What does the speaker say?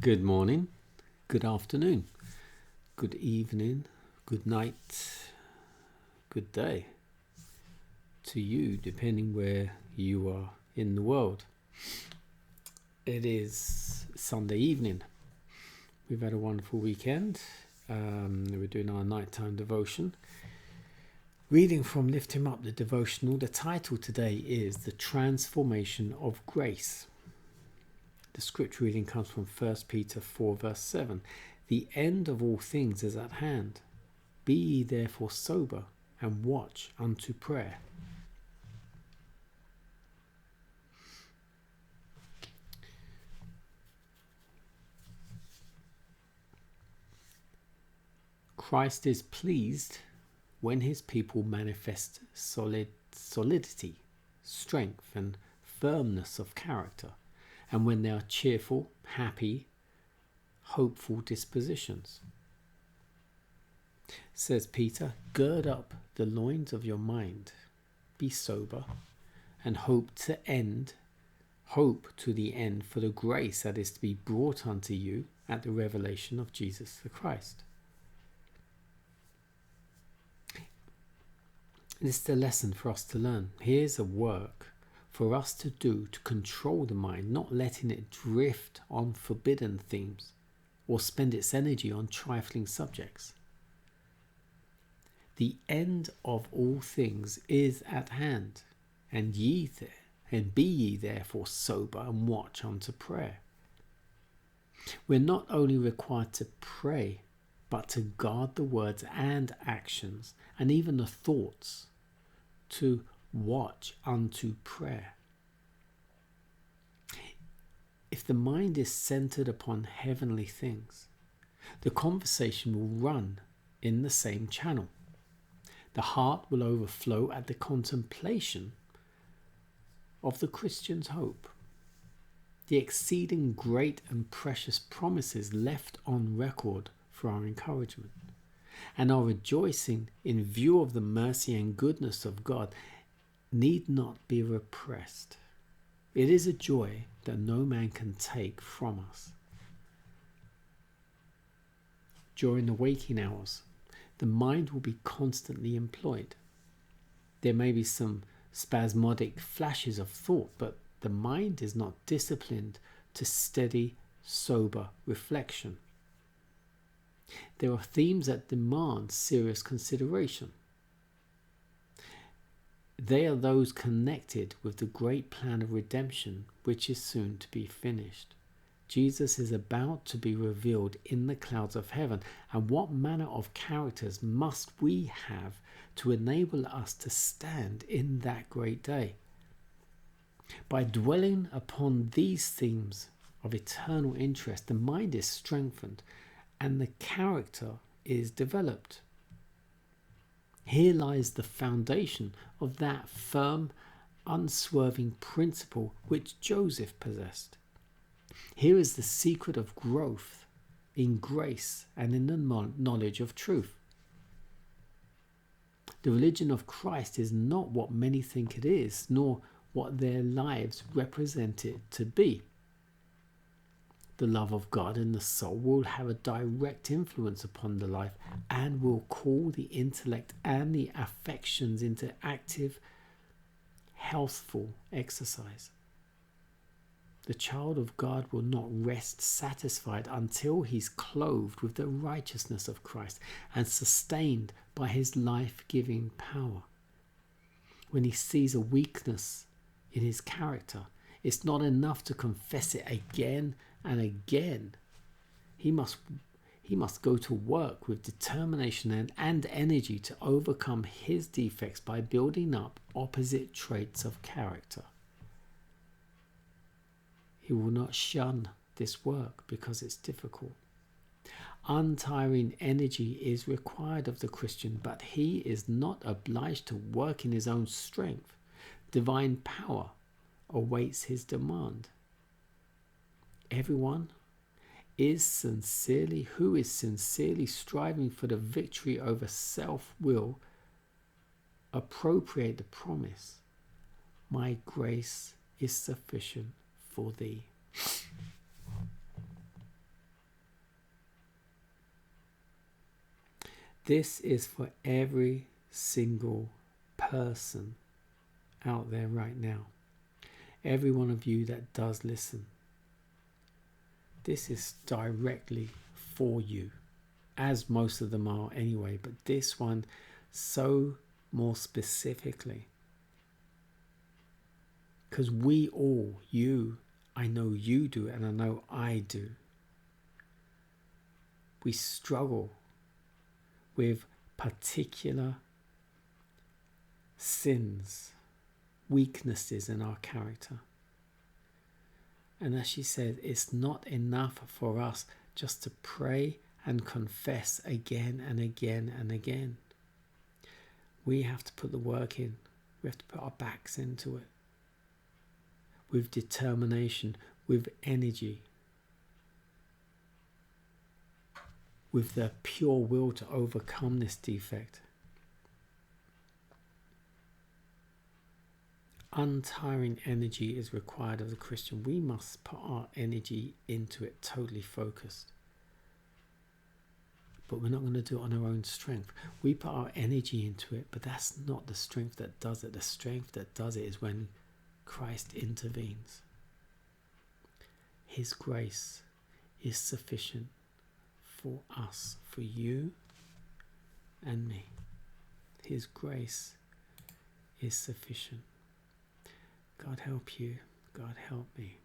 Good morning, good afternoon, good evening, good night, good day to you, depending where you are in the world. It is Sunday evening. We've had a wonderful weekend. We're doing our nighttime devotion. Reading from Lift Him Up, the devotional. The title today is The Transformation of Grace. The scripture reading comes from 1 Peter 4 verse 7. The end of all things is at hand. Be ye therefore sober, and watch unto prayer. Christ is pleased when his people manifest solidity, strength and firmness of character, and when they are cheerful, happy, hopeful dispositions. Says Peter, gird up the loins of your mind, be sober, and hope to the end for the grace that is to be brought unto you at the revelation of Jesus the Christ. This is the lesson for us to learn. Here's a work for us to do to control the mind, not letting it drift on forbidden themes or spend its energy on trifling subjects. The end of all things is at hand, and be ye therefore sober, and watch unto prayer. We're not only required to pray, but to guard the words and actions, and even the thoughts, to watch unto prayer. If the mind is centered upon heavenly things, the conversation will run in the same channel. The heart will overflow at the contemplation of the Christian's hope, the exceeding great and precious promises left on record for our encouragement, and our rejoicing in view of the mercy and goodness of God need not be repressed. It is a joy that no man can take from us. During the waking hours, the mind will be constantly employed. There may be some spasmodic flashes of thought, but the mind is not disciplined to steady, sober reflection. There are themes that demand serious consideration. They are those connected with the great plan of redemption, which is soon to be finished. Jesus is about to be revealed in the clouds of heaven, and what manner of characters must we have to enable us to stand in that great day? By dwelling upon these themes of eternal interest, the mind is strengthened and the character is developed. Here lies the foundation of that firm, unswerving principle which Joseph possessed. Here is the secret of growth in grace and in the knowledge of truth. The religion of Christ is not what many think it is, nor what their lives represent it to be. The love of God in the soul will have a direct influence upon the life and will call the intellect and the affections into active, healthful exercise. The child of God will not rest satisfied until he's clothed with the righteousness of Christ and sustained by his life-giving power. When he sees a weakness in his character, it's not enough to confess it again and again. He must go to work with determination and energy to overcome his defects by building up opposite traits of character. He will not shun this work because it's difficult. Untiring energy is required of the Christian, but he is not obliged to work in his own strength. Divine power awaits his demand. Everyone who is sincerely striving for the victory over self will appropriate the promise, my grace is sufficient for thee. This is for every single person out there right now. Every one of you that does listen. This is directly for you, as most of them are anyway, but this one so more specifically. Because we all, I know you do, and I know I do. We struggle with particular sins, weaknesses in our character. And as she said, it's not enough for us just to pray and confess again and again and again. We have to put the work in. We have to put our backs into it. With determination, with energy, with the pure will to overcome this defect. Untiring energy is required of the Christian. We must put our energy into it, totally focused. But we're not going to do it on our own strength. We put our energy into it, but that's not the strength that does it. The strength that does it is when Christ intervenes. His grace is sufficient for us, for you and me. His grace is sufficient. God help you. God help me.